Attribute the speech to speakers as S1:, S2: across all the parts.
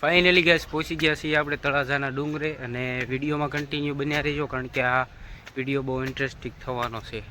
S1: Finally guys પહોંચી ગયા છીએ આપણે તળાજાના ડુંગરે, અને વિડીયોમાં કન્ટિન્યુ બન્યા રહેજો કારણ કે આ વિડીયો બહુ ઇન્ટરેસ્ટિંગ થવાનો છે.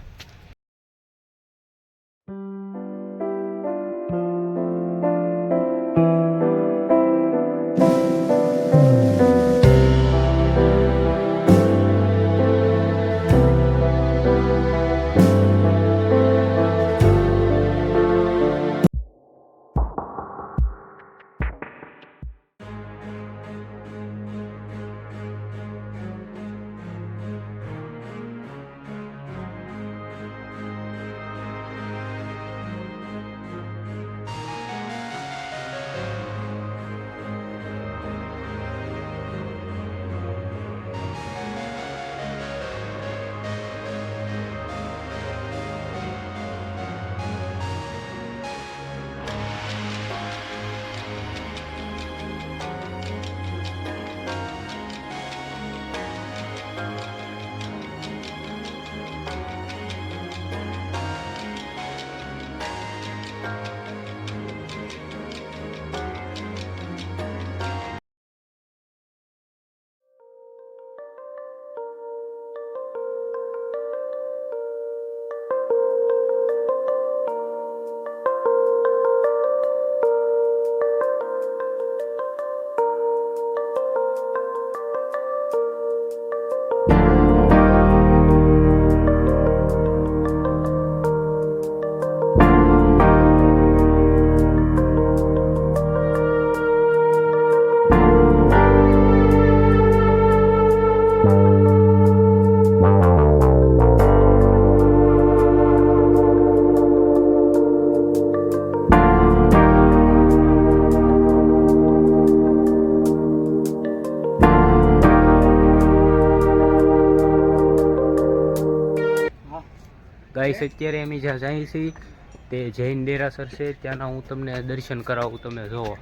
S1: ગાઈસ અત્યારે અમે જ્યાં જઈએ છીએ તે જૈન દેરાસર છે, ત્યાંના હું તમને દર્શન કરાવું, તમે જોવો.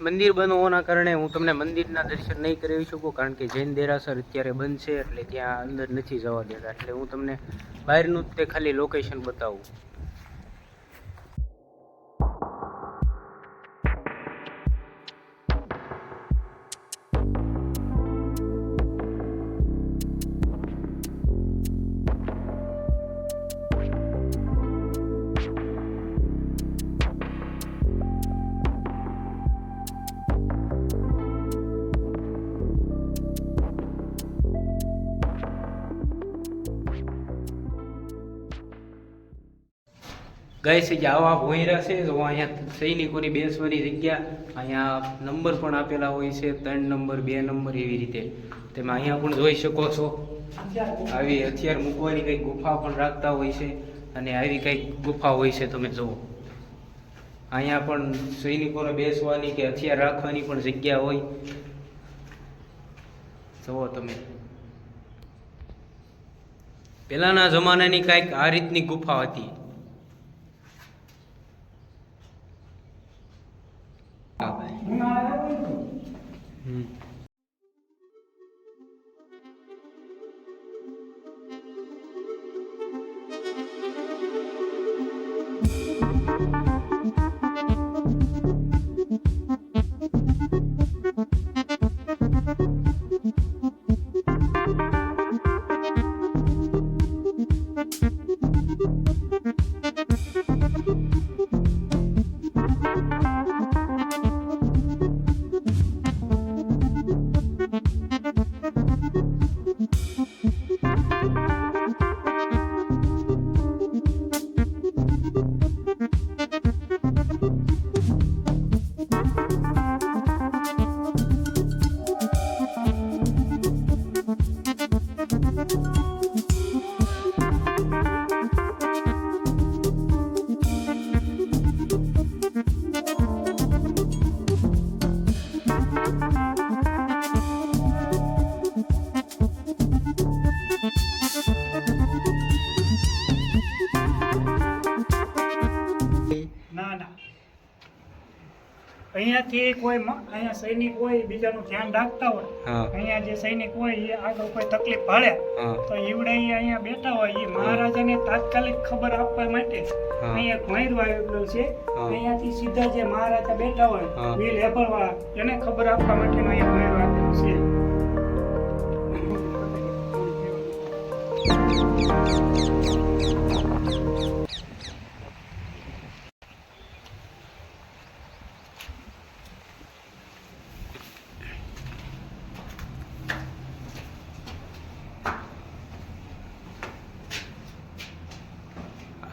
S1: મંદિર બંધ હોવાના કારણે હું તમને મંદિરના દર્શન નહીં કરી શકું, કારણ કે જૈન દેરાસર અત્યારે બંધ છે, એટલે ત્યાં અંદર નથી જવા દેતા. એટલે હું તમને બહારનું જ તે ખાલી લોકેશન બતાવું. ગાઈસ જે આવા ભોંયરા છે, તો અહીંયા સૈનિકોની બેસવાની જગ્યા, અહીંયા નંબર પણ આપેલા હોય છે, 3 નંબર 2 નંબર એવી રીતે. તમે અહીંયા પણ જોઈ શકો છો, આવી હથિયાર મૂકવાની કંઈક ગુફા પણ રાખતા હોય છે, અને આવી કંઈક ગુફા હોય છે. તમે જુઓ, અહીંયા પણ સૈનિકોને બેસવાની કે હથિયાર રાખવાની પણ જગ્યા હોય. જુઓ તમે, પહેલાના જમાનાની કંઈક આ રીતની ગુફા હતી.
S2: અહીંયાથી કોઈ અહીંયા સૈનિક હોય બીજાનું ધ્યાન રાખતા હોય,
S1: હા
S2: અહીંયા જે સૈનિક હોય એ આગળ કોઈ તકલીફ પડે
S1: હા
S2: તો ઈવડે અહીંયા બેઠા હોય એ મહારાજાને તાત્કાલિક ખબર આપવા માટે
S1: હા
S2: અહીંયા ભોંયરું આવેલું છે.
S1: હા.
S2: અહીંયાથી સીધા જે મહારાજા બેઠા હોય
S1: હા.
S2: વીર હેબલવાળા એને ખબર આપવા માટેનું અહીંયા ભોંયરું આપેલું છે.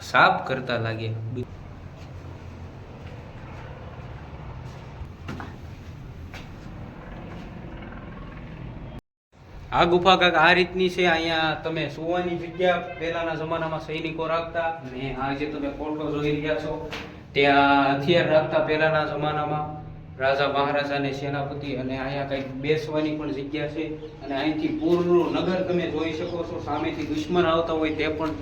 S1: સાફ કરતા લાગે. આ ગુફા કાંઈક આ રીતની છે. અહીંયા તમે સુવાની જગ્યા પહેલાના જમાનામાં સૈનિકો રાખતા, અને આ જે તમે ફોટો જોઈ રહ્યા છો ત્યાં હથિયાર રાખતા પહેલાના જમાનામાં રાજા મહારાજા ને સેનાપતિ. અને અહીંયા કંઈક બેસવાની પણ જગ્યા છે. અને અહીંથી પૂરનું નગર તમે જોઈ શકો છો. સામેથી દુશ્મન આવતા હોય તે પણ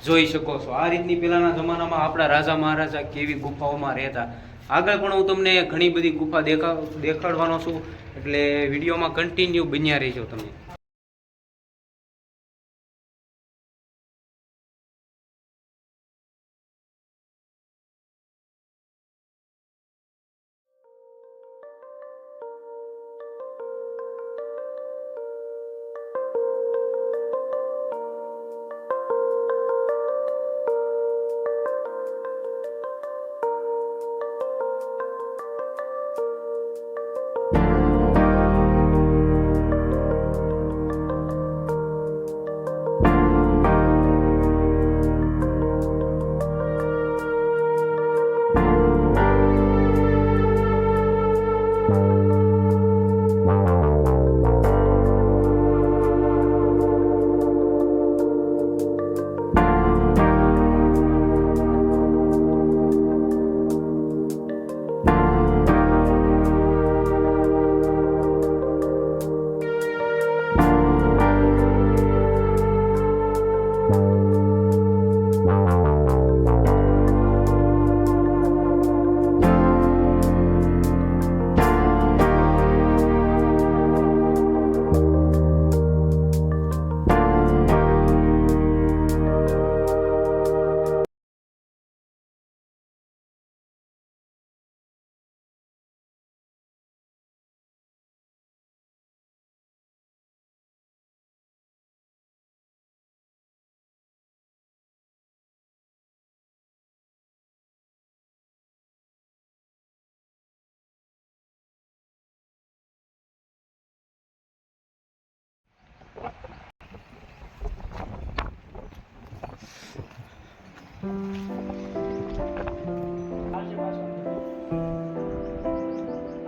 S1: જોઈ શકો છો. આ રીતની પહેલાના જમાનામાં આપણા રાજા મહારાજા કેવી ગુફાઓમાં રહેતા. આગળ પણ હું તમને ઘણી બધી ગુફા દેખાડવાનો છું, એટલે વિડીયોમાં કન્ટિન્યુ બન્યા રહેજો તમે.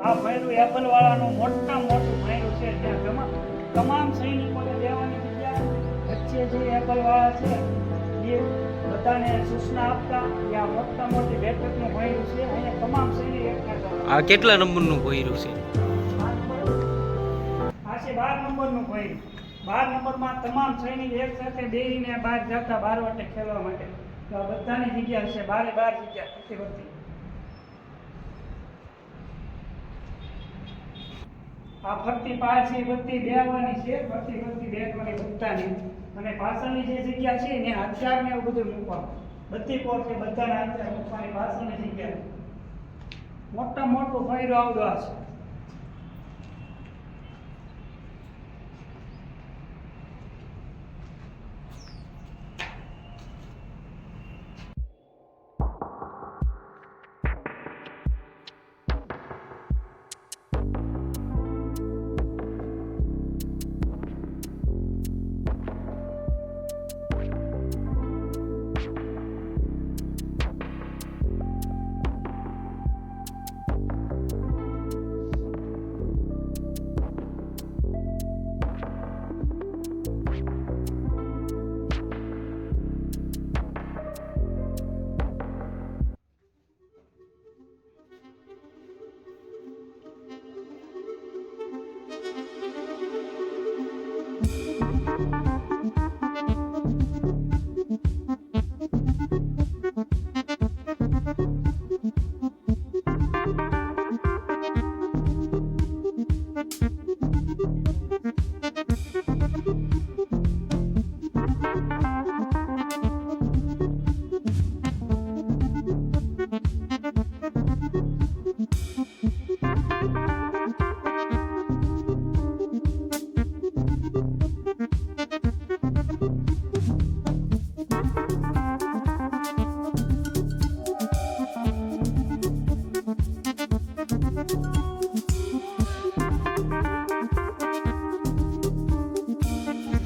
S2: આ ભોંયરું હેબલવાળાનું મોટામાં મોટું ભોંયરું છે. ત્યાં તમામ સૈનિકોને રહેવાની જગ્યા. વચ્ચે જે હેબલવાળા છે એ બધાને સૂચના આપતા કે આ મોટામાં મોટી બેઠકનું ભોંયરું છે. અહીંયા તમામ સૈનિક એકઠા થતા.
S1: આ કેટલા નંબરનું ભોંયરું છે?
S2: આ છે 12 નંબરનું ભોંયરું. 12 નંબરમાં તમામ સૈનિક એક સાથે બેસીને બહાર જતા બારવટે ખેલવા માટે. તો આ બધાની જગ્યા છે, 12 જગ્યા પ્રતિવર્તી. આ ફરતી પાછી બધી બેહવાની છે, ફરતી બેઠવાની બધાની. અને પાછળની જે જગ્યા છે ને હથિયાર ને એવું બધું મૂકવાનું. બધી કોર છે, બધાને હથિયાર મૂકવાની પાછળની જગ્યા. મોટા મોટું ભોંયરું આવડું આ છે.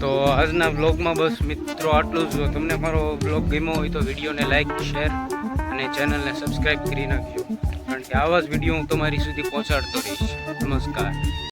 S1: તો આજના બ્લોગમાં બસ મિત્રો આટલું જ. જો તમને મારો બ્લોગ ગમ્યો હોય તો વિડીયોને લાઈક શેર અને ચેનલને સબસ્ક્રાઈબ કરી નાખજો, કારણ કે આવા જ વિડીયો હું તમારી સુધી પહોંચાડતો રહીશ. નમસ્કાર.